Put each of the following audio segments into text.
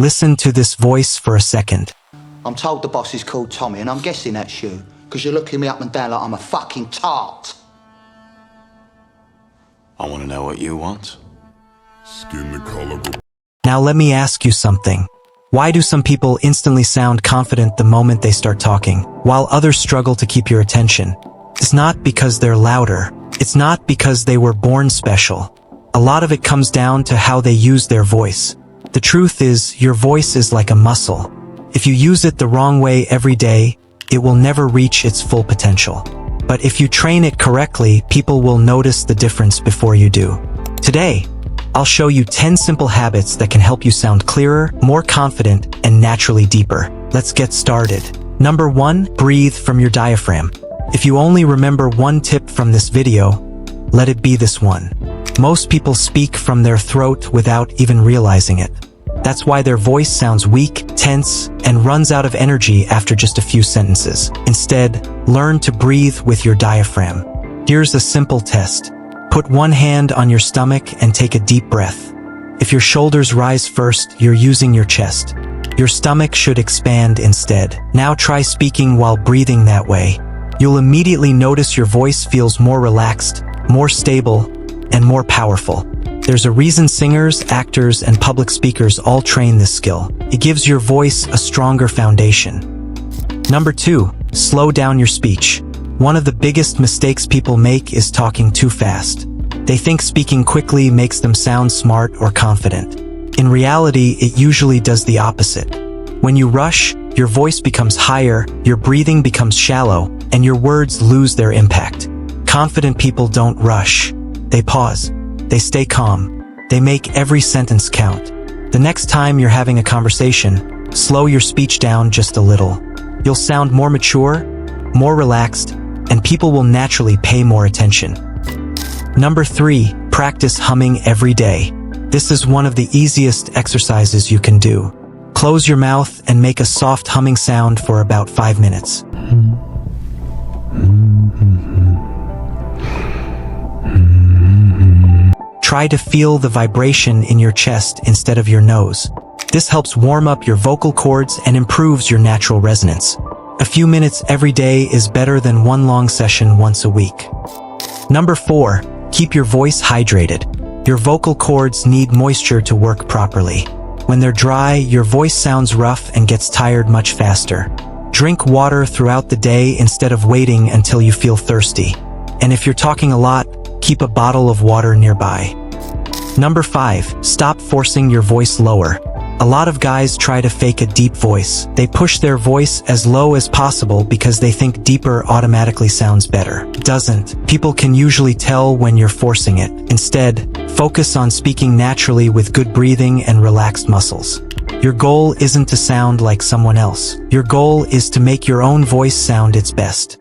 Listen to this voice for a second. I'm told the boss is called Tommy, and I'm guessing that's you, because you're looking me up and down like I'm a fucking tart. I want to know what you want. Skin the color of... Now let me ask you something. Why do some people instantly sound confident the moment they start talking, while others struggle to keep your attention? It's not because they're louder. It's not because they were born special. A lot of it comes down to how they use their voice. The truth is, your voice is like a muscle. If you use it the wrong way every day, it will never reach its full potential. But if you train it correctly, people will notice the difference before you do. Today, I'll show you 10 simple habits that can help you sound clearer, more confident, and naturally deeper. Let's get started. Number 1, breathe from your diaphragm. If you only remember one tip from this video, let it be this one. Most people speak from their throat without even realizing it. That's why their voice sounds weak, tense, and runs out of energy after just a few sentences. Instead, learn to breathe with your diaphragm. Here's a simple test. Put one hand on your stomach and take a deep breath. If your shoulders rise first, you're using your chest. Your stomach should expand instead. Now try speaking while breathing that way. You'll immediately notice your voice feels more relaxed, more stable, and more powerful. There's a reason singers, actors, and public speakers all train this skill. It gives your voice a stronger foundation. Number 2, slow down your speech. One of the biggest mistakes people make is talking too fast. They think speaking quickly makes them sound smart or confident. In reality, it usually does the opposite. When you rush, your voice becomes higher, your breathing becomes shallow, and your words lose their impact. Confident people don't rush. They pause. They stay calm. They make every sentence count. The next time you're having a conversation, slow your speech down just a little. You'll sound more mature, more relaxed, and people will naturally pay more attention. Number 3, practice humming every day. This is one of the easiest exercises you can do. Close your mouth and make a soft humming sound for about 5 minutes. Try to feel the vibration in your chest instead of your nose. This helps warm up your vocal cords and improves your natural resonance. A few minutes every day is better than one long session once a week. Number 4, keep your voice hydrated. Your vocal cords need moisture to work properly. When they're dry, your voice sounds rough and gets tired much faster. Drink water throughout the day instead of waiting until you feel thirsty. And if you're talking a lot, keep a bottle of water nearby. Number 5, stop forcing your voice lower. A lot of guys try to fake a deep voice. They push their voice as low as possible because they think deeper automatically sounds better. It doesn't. People can usually tell when you're forcing it. Instead, focus on speaking naturally with good breathing and relaxed muscles. Your goal isn't to sound like someone else. Your goal is to make your own voice sound its best.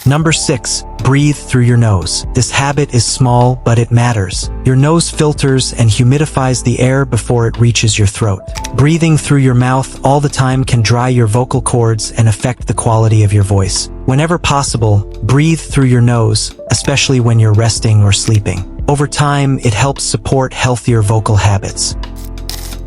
Number 6, breathe through your nose. This habit is small, but it matters. Your nose filters and humidifies the air before it reaches your throat. Breathing through your mouth all the time can dry your vocal cords and affect the quality of your voice. Whenever possible, breathe through your nose, especially when you're resting or sleeping. Over time, it helps support healthier vocal habits.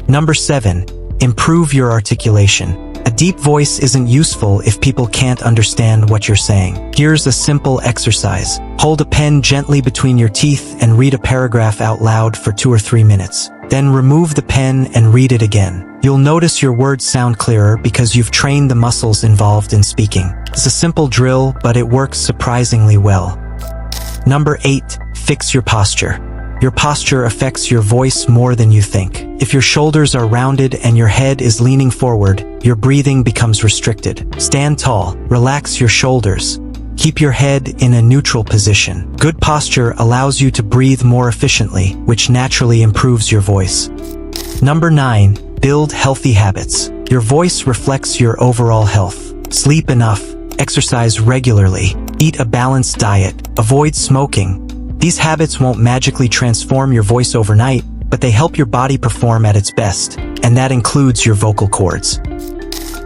Number 7, improve your articulation. A deep voice isn't useful if people can't understand what you're saying. Here's a simple exercise. Hold a pen gently between your teeth and read a paragraph out loud for 2 or 3 minutes. Then remove the pen and read it again. You'll notice your words sound clearer because you've trained the muscles involved in speaking. It's a simple drill, but it works surprisingly well. Number 8, fix your posture. Your posture affects your voice more than you think. If your shoulders are rounded and your head is leaning forward, your breathing becomes restricted. Stand tall, relax your shoulders. Keep your head in a neutral position. Good posture allows you to breathe more efficiently, which naturally improves your voice. Number 9, build healthy habits. Your voice reflects your overall health. Sleep enough, exercise regularly, eat a balanced diet, avoid smoking. These habits won't magically transform your voice overnight, but they help your body perform at its best, and that includes your vocal cords.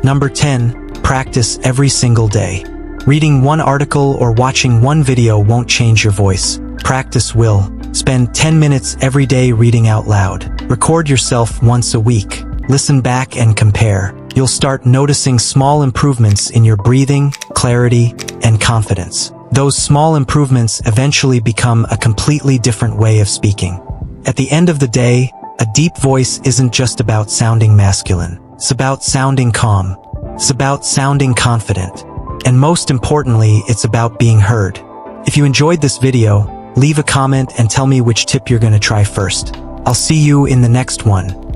Number 10, practice every single day. Reading one article or watching one video won't change your voice. Practice will. Spend 10 minutes every day reading out loud. Record yourself once a week. Listen back and compare. You'll start noticing small improvements in your breathing, clarity, and confidence. Those small improvements eventually become a completely different way of speaking. At the end of the day, a deep voice isn't just about sounding masculine. It's about sounding calm. It's about sounding confident. And most importantly, it's about being heard. If you enjoyed this video, leave a comment and tell me which tip you're going to try first. I'll see you in the next one.